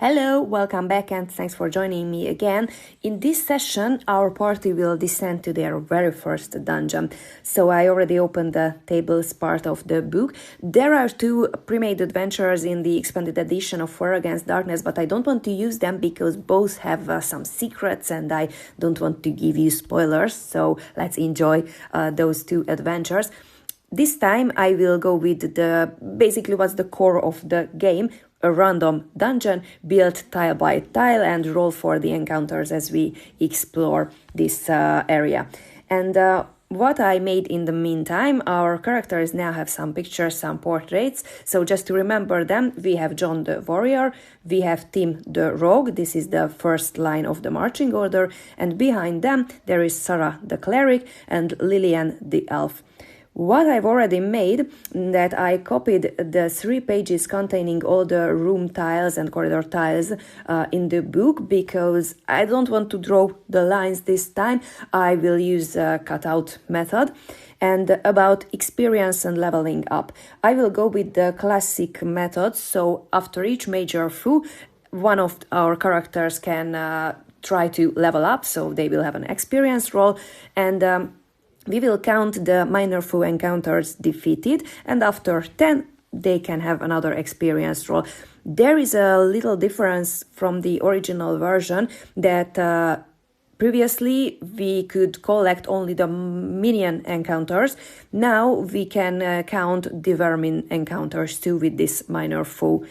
Hello, welcome back and thanks for joining me again. In this session, our party will descend to their very first dungeon. So I already opened the tables part of the book. There are two pre-made adventures in the expanded edition of War Against Darkness, but I don't want to use them because both have some secrets and I don't want to give you spoilers. So let's enjoy those two adventures. This time I will go with basically what's the core of the game, a random dungeon built tile by tile and roll for the encounters as we explore this area. And what I made in the meantime, our characters now have some pictures, some portraits. So just to remember them, we have John the warrior, we have Tim the rogue, this is the first line of the marching order, and behind them there is Sarah the cleric and Lillian the elf. What I've already made, that I copied the 3 pages containing all the room tiles and corridor tiles in the book because I don't want to draw the lines this time. I will use a cutout method. And about experience and leveling up, I will go with the classic method. So after each major foo, one of our characters can try to level up, so they will have an experience roll, and we will count the minor foe encounters defeated, and after 10 they can have another experience roll. There is a little difference from the original version that previously we could collect only the minion encounters. Now we can count the vermin encounters too with this minor foe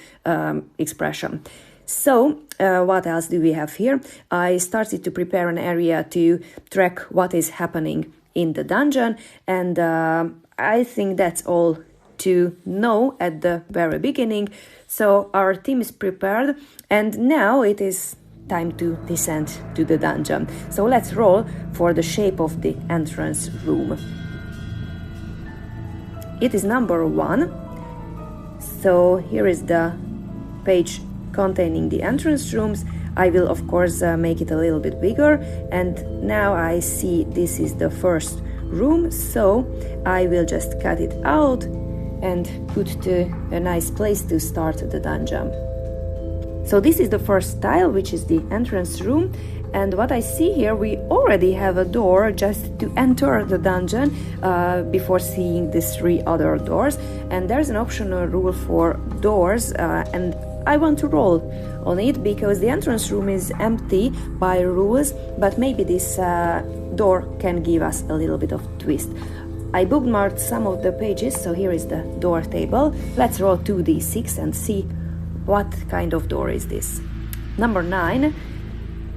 expression. So, what else do we have here? I started to prepare an area to track what is happening in the dungeon, and I think that's all to know at the very beginning. So our team is prepared, and now it is time to descend to the dungeon. So let's roll for the shape of the entrance room. It is number 1. So here is the page containing the entrance rooms. I will of course make it a little bit bigger, and now I see this is the first room, so I will just cut it out and put to a nice place to start the dungeon. So this is the first tile, which is the entrance room, and what I see here, we already have a door just to enter the dungeon before seeing these 3 other doors, and there's an optional rule for doors, and I want to roll on it because the entrance room is empty by rules, but maybe this door can give us a little bit of twist. I bookmarked some of the pages, so here is the door table. Let's roll 2d6 and see what kind of door is this. Number 9.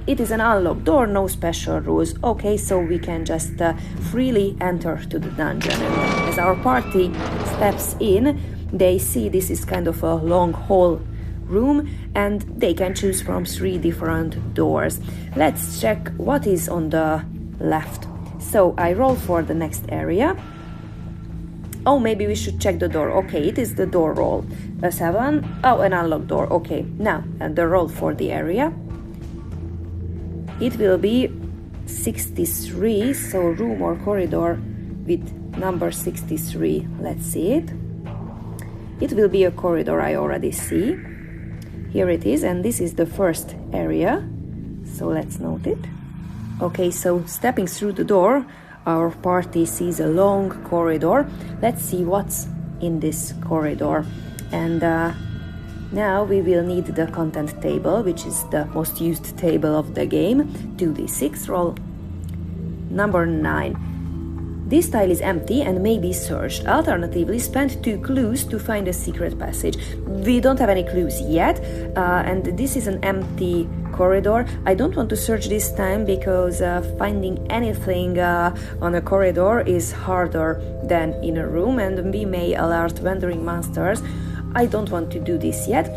It is an unlocked door, no special rules. Okay, so we can just freely enter to the dungeon. And as our party steps in, they see this is kind of a long hall room, and they can choose from 3 different doors. Let's check what is on the left. So I roll for the next area. Oh, maybe we should check the door. Okay, it is the door roll. A 7. Oh, an unlocked door. Okay, now the roll for the area. It will be 63, so room or corridor with number 63. Let's see it. It will be a corridor, I already see. Here it is, and this is the first area, so let's note it. Okay, so stepping through the door, our party sees a long corridor. Let's see what's in this corridor. And now we will need the content table, which is the most used table of the game. 2d6 roll. Number 9. This tile is empty and may be searched. Alternatively, spend 2 clues to find a secret passage. We don't have any clues yet, and this is an empty corridor. I don't want to search this time because finding anything on a corridor is harder than in a room, and we may alert wandering monsters. I don't want to do this yet,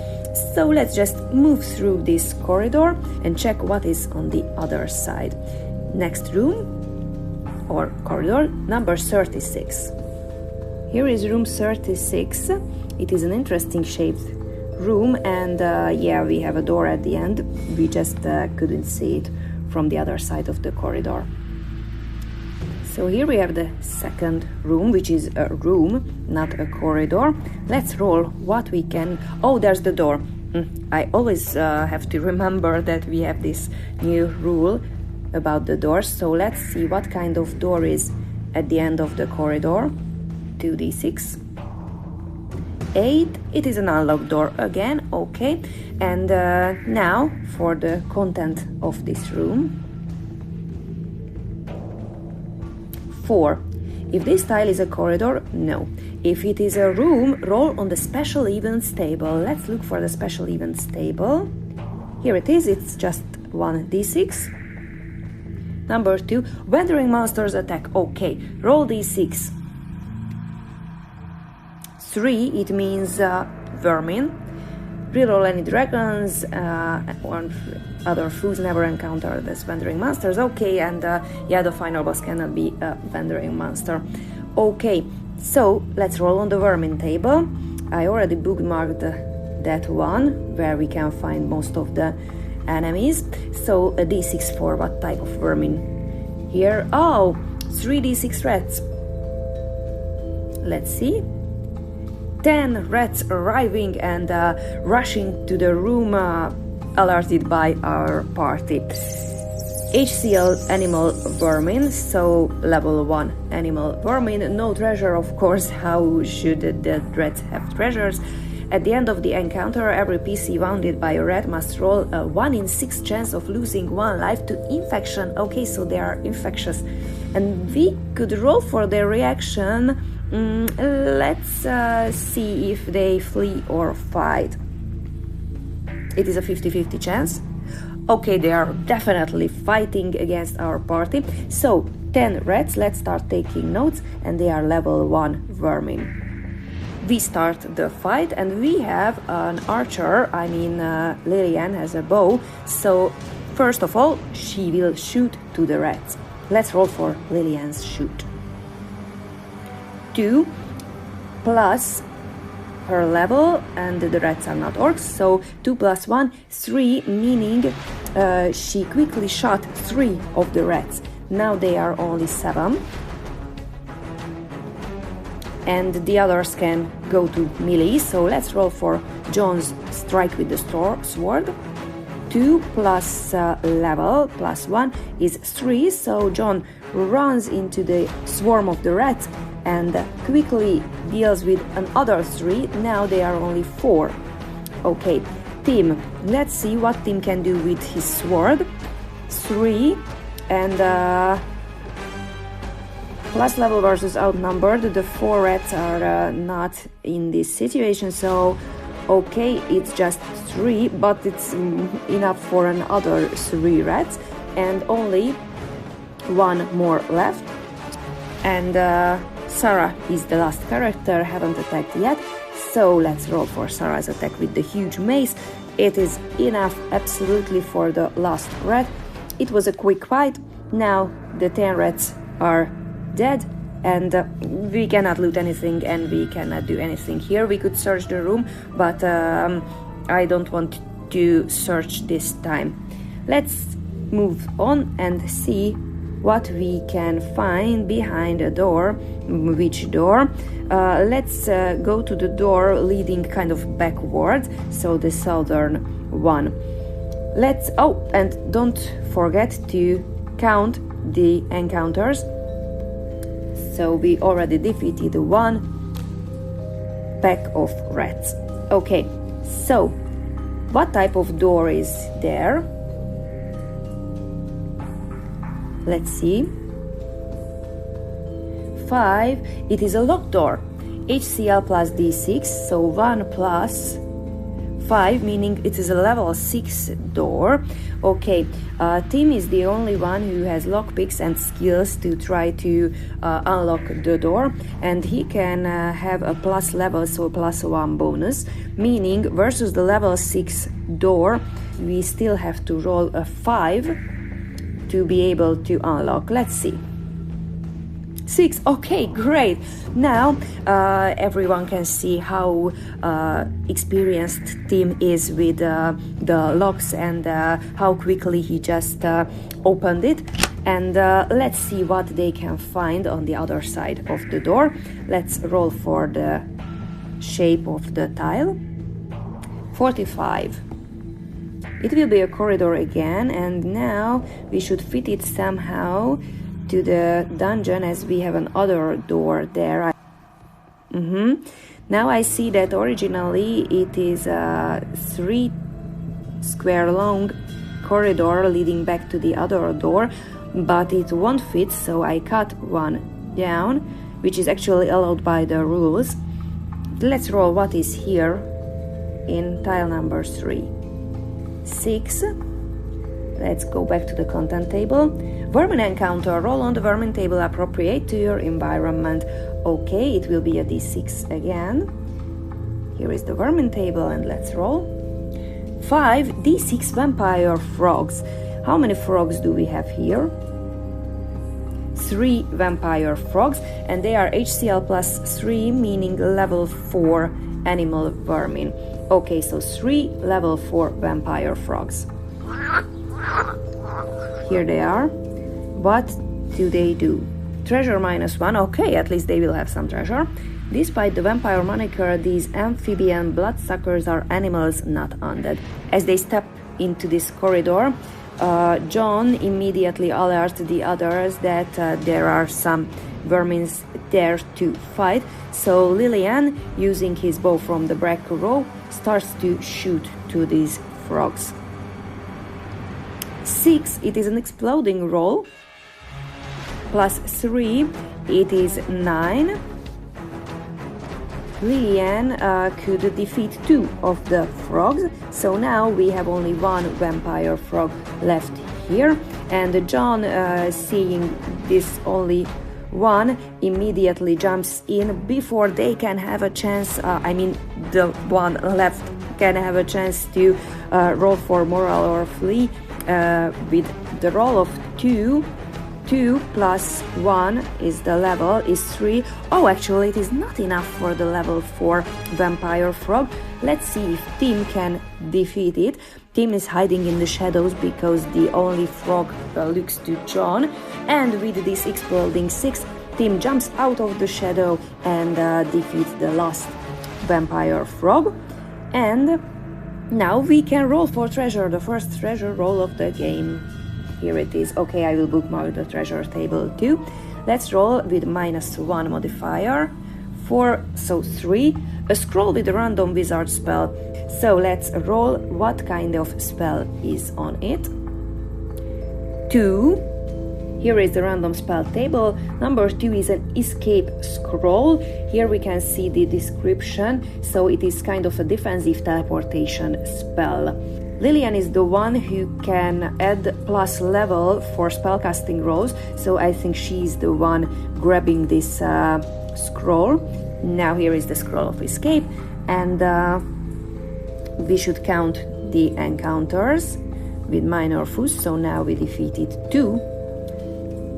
so let's just move through this corridor and check what is on the other side. Next room or corridor, number 36. Here is room 36. It is an interesting shaped room, and yeah, we have a door at the end. We just couldn't see it from the other side of the corridor. So here we have the second room, which is a room, not a corridor. Let's roll what we can. Oh, there's the door. I always have to remember that we have this new rule about the doors. So let's see what kind of door is at the end of the corridor. 2d6. 8. It is an unlocked door again. Okay. And now for the content of this room. 4. If this tile is a corridor, no. If it is a room, roll on the special events table. Let's look for the special events table. Here it is. It's just 1d6. Number 2, wandering monsters attack. Okay, roll d6. 3, it means vermin. Reroll any dragons or other foods never encountered as wandering monsters. Okay, and yeah, the final boss cannot be a wandering monster. Okay, so let's roll on the vermin table. I already bookmarked that one where we can find most of the enemies. So a d6 for what type of vermin here? Oh, 3d6 rats. Let's see. 10 rats arriving and rushing to the room, alerted by our party. HCL animal vermin, so level 1 animal vermin. No treasure, of course. How should the rats have treasures? At the end of the encounter, every PC wounded by a rat must roll a 1 in 6 chance of losing 1 life to infection. Okay, so they are infectious. And we could roll for their reaction. Let's see if they flee or fight. It is a 50-50 chance. Okay, they are definitely fighting against our party. So, 10 rats, let's start taking notes, and they are level 1 vermin. We start the fight, and we have an archer, Lillian has a bow, so first of all, she will shoot to the rats. Let's roll for Lillian's shoot. 2 plus her level, and the rats are not orcs, so 2 plus 1, 3, meaning she quickly shot 3 of the rats. Now they are only 7. And the others can go to melee, so let's roll for John's strike with the sword. 2 plus level plus 1 is 3, so John runs into the swarm of the rats and quickly deals with another 3. Now they are only 4. Okay, Tim, let's see what Tim can do with his sword. 3 and plus level versus outnumbered. The 4 rats are not in this situation, so okay, it's just 3, but it's enough for another 3 rats, and only 1 more left. And Sarah is the last character, haven't attacked yet, so let's roll for Sarah's attack with the huge mace. It is enough absolutely for the last rat. It was a quick fight. Now the 10 rats are dead, and we cannot loot anything, and we cannot do anything here. We could search the room, but I don't want to search this time. Let's move on and see what we can find behind a door. Which door? Let's go to the door leading kind of backwards, so the southern one. And don't forget to count the encounters. So we already defeated 1 pack of rats. Okay, so what type of door is there? Let's see. 5. It is a locked door. HCL plus D6, so 1 plus 5, meaning it is a level 6 door. Okay, Tim is the only one who has lockpicks and skills to try to unlock the door, and he can have a plus level, so plus 1 bonus, meaning versus the level 6 door, we still have to roll a 5 to be able to unlock. Let's see. 6. Okay, great. Now everyone can see how experienced Tim is with the locks, and how quickly he just opened it. And let's see what they can find on the other side of the door. Let's roll for the shape of the tile. 45. It will be a corridor again, and now we should fit it somehow to the dungeon, as we have another door there. Now I see that originally it is a 3 square long corridor leading back to the other door, but it won't fit, so I cut one down, which is actually allowed by the rules. Let's roll what is here in tile number 3. 6. Let's go back to the content table. Vermin encounter. Roll on the vermin table appropriate to your environment. Okay, it will be a d6 again. Here is the vermin table, and let's roll. 5 d6 vampire frogs. How many frogs do we have here? 3 vampire frogs, and they are HCl plus 3, meaning level 4 animal vermin. Okay, so 3 level 4 vampire frogs. Here they are. What do they do? Treasure -1. Okay, at least they will have some treasure. Despite the vampire moniker, these amphibian bloodsuckers are animals, not undead. As they step into this corridor, John immediately alerts the others that there are some vermins there to fight. So Lillian, using his bow from the back row, starts to shoot to these frogs. 6, it is an exploding roll. Plus 3, it is 9. Lillian could defeat 2 of the frogs, so now we have only 1 vampire frog left here, and John, seeing this only 1, immediately jumps in before they can have a chance, the one left can have a chance to roll for moral or flee with the roll of 2. 2 plus 1 is the level, is 3. Oh, actually it is not enough for the level 4 vampire frog. Let's see if Tim can defeat it. Tim is hiding in the shadows because the only frog looks to John, and with this exploding 6, Tim jumps out of the shadow and defeats the last vampire frog. And now we can roll for treasure, the first treasure roll of the game. Here it is. Okay, I will bookmark the treasure table too. Let's roll with -1 modifier. 4, so 3. A scroll with a random wizard spell. So let's roll what kind of spell is on it. 2. Here is the random spell table. Number 2 is an escape scroll. Here we can see the description. So it is kind of a defensive teleportation spell. Lillian is the one who can add plus level for spellcasting rolls, so I think she's the one grabbing this scroll. Now here is the scroll of escape, and we should count the encounters with minor foes. So now we defeated 2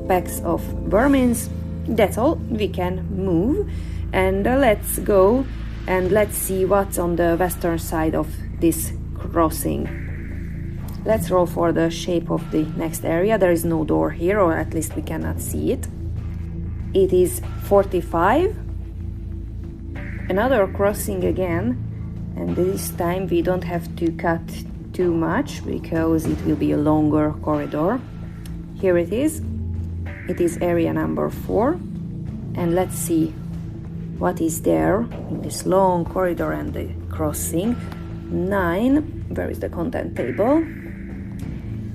packs of vermins. That's all. We can move, and let's go and let's see what's on the western side of this crossing. Let's roll for the shape of the next area. There is no door here, or at least we cannot see it. It is 45. Another crossing again, and this time we don't have to cut too much because it will be a longer corridor. Here it is. It is area number 4, and let's see what is there in this long corridor and the crossing. 9. Where is the content table?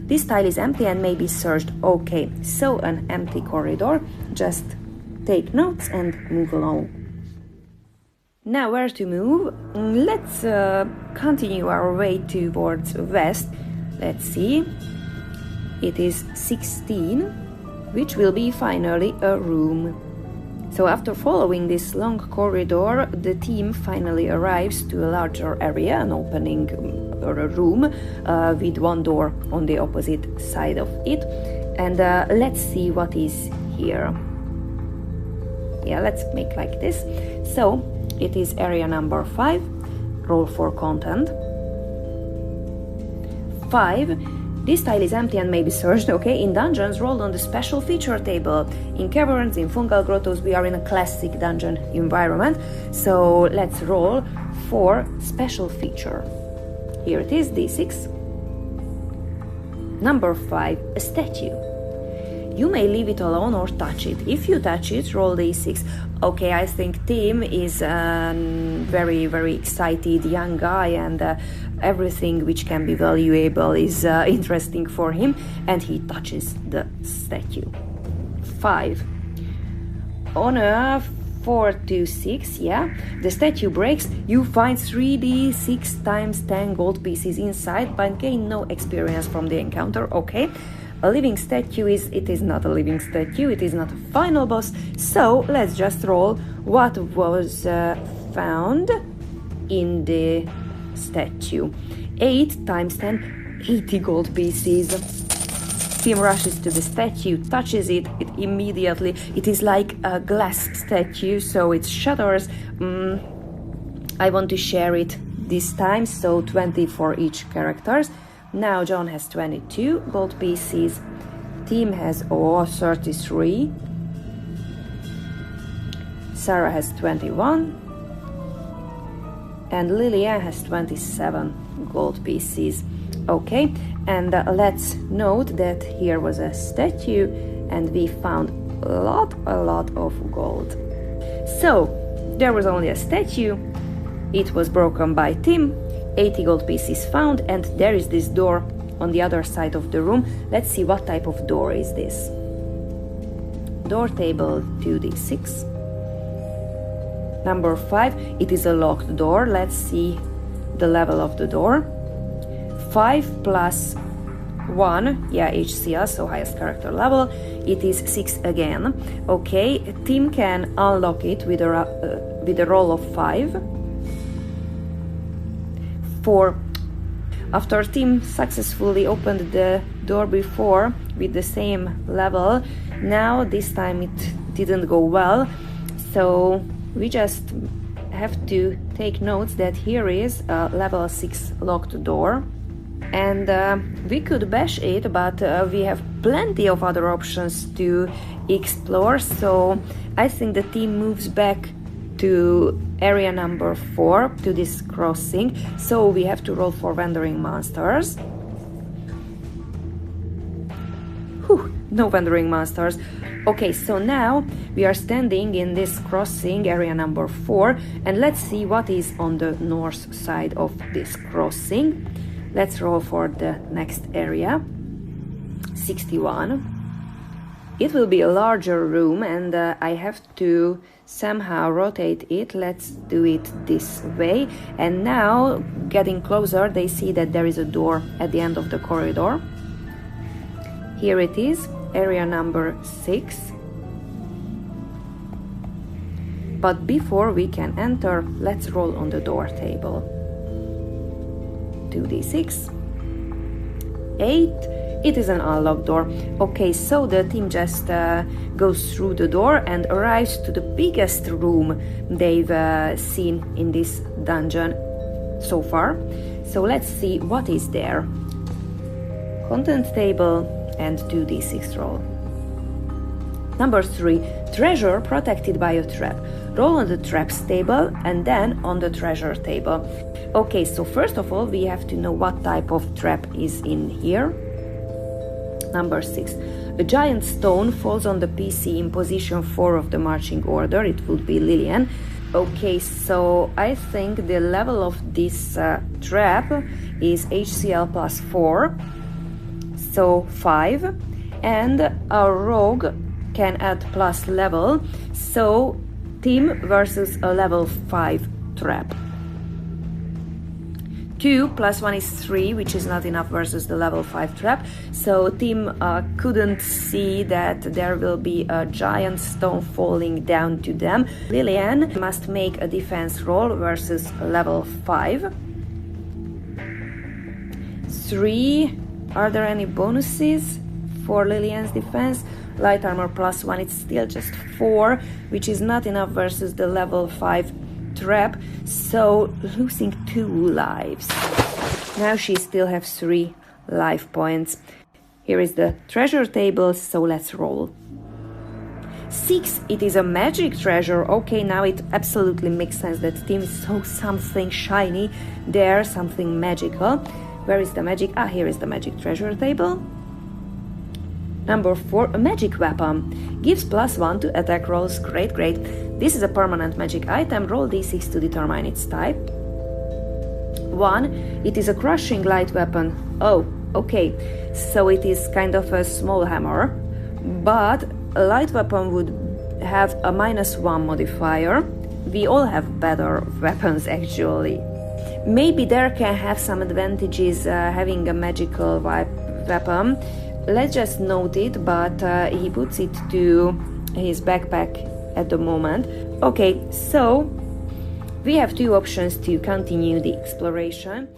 This tile is empty and may be searched. Okay, so an empty corridor. Just take notes and move along. Now where to move? Let's continue our way towards west. Let's see. It is 16, which will be finally a room. So after following this long corridor, the team finally arrives to a larger area, an opening or a room with one door on the opposite side of it. And let's see what is here. Yeah, let's make like this. So it is area number 5. Roll for content. 5. This tile is empty and may be searched. Okay, in dungeons, roll on the special feature table. In caverns, in fungal grottos, we are in a classic dungeon environment. So let's roll for special feature. Here it is, d6. Number 5, a statue. You may leave it alone or touch it. If you touch it, roll d6. Okay, I think Tim is a very, very excited young guy, and everything which can be valuable is interesting for him, and he touches the statue. 5. On a 4 to 6, yeah, the statue breaks. You find 3d6 times 10 gold pieces inside, but gain no experience from the encounter. Okay. A living statue it is not a living statue, it is not a final boss, so let's just roll what was found in the statue. 8 times 10, 80 gold pieces. Tim rushes to the statue, touches it immediately. It is like a glass statue, so it shatters. I want to share it this time, so 20 for each characters. Now John has 22 gold pieces, Tim has 33, Sarah has 21, and Lillian has 27 gold pieces. Okay, and let's note that here was a statue and we found a lot of gold. So there was only a statue, it was broken by Tim, 80 gold pieces found, and there is this door on the other side of the room. Let's see what type of door is this. Door table 2d6. Number 5, it is a locked door. Let's see the level of the door. 5 plus 1, yeah, HCL, so highest character level, it is 6 again. Okay, Tim can unlock it with a roll of 5. After Tim successfully opened the door before with the same level, now this time it didn't go well, so we just have to take notes that here is a level 6 locked door, and we could bash it, but we have plenty of other options to explore, so I think the team moves back to area number 4, to this crossing, so we have to roll for wandering monsters. Whew, no wandering monsters. Okay, so now we are standing in this crossing, area number 4, and let's see what is on the north side of this crossing. Let's roll for the next area. 61. It will be a larger room, and I have to somehow rotate it. Let's do it this way. And now, getting closer, they see that there is a door at the end of the corridor. Here it is, area number 6. But before we can enter, let's roll on the door table. 2d6. 8. It is an unlocked door. Okay, so the team just goes through the door and arrives to the biggest room they've seen in this dungeon so far. So let's see what is there. Content table and 2d6 roll. Number 3, treasure protected by a trap. Roll on the traps table and then on the treasure table. Okay, so first of all we have to know what type of trap is in here. Number 6. A giant stone falls on the PC in position 4 of the marching order. It would be Lillian. Okay, so I think the level of this trap is HCL plus 4, so 5, and our rogue can add plus level, so team versus a level 5 trap. 2 plus 1 is 3, which is not enough versus the level 5 trap, so team couldn't see that there will be a giant stone falling down to them. Lillian must make a defense roll versus level 5. 3, are there any bonuses for Lillian's defense? Light armor plus 1, it's still just 4, which is not enough versus the level 5 trap, so losing 2 lives. Now she still has 3 life points. Here is the treasure table, so let's roll. 6, it is a magic treasure. Okay, now it absolutely makes sense that Tim saw something shiny there, something magical. Where is the magic? Ah, here is the magic treasure table. Number 4, a magic weapon. Gives +1 to attack rolls. Great, great. This is a permanent magic item. Roll d6 to determine its type. 1, it is a crushing light weapon. Oh, okay. So it is kind of a small hammer, but a light weapon would have a -1 modifier. We all have better weapons actually. Maybe there can have some advantages having a magical weapon. Let's just note it, but he puts it to his backpack at the moment. Okay, so we have 2 options to continue the exploration.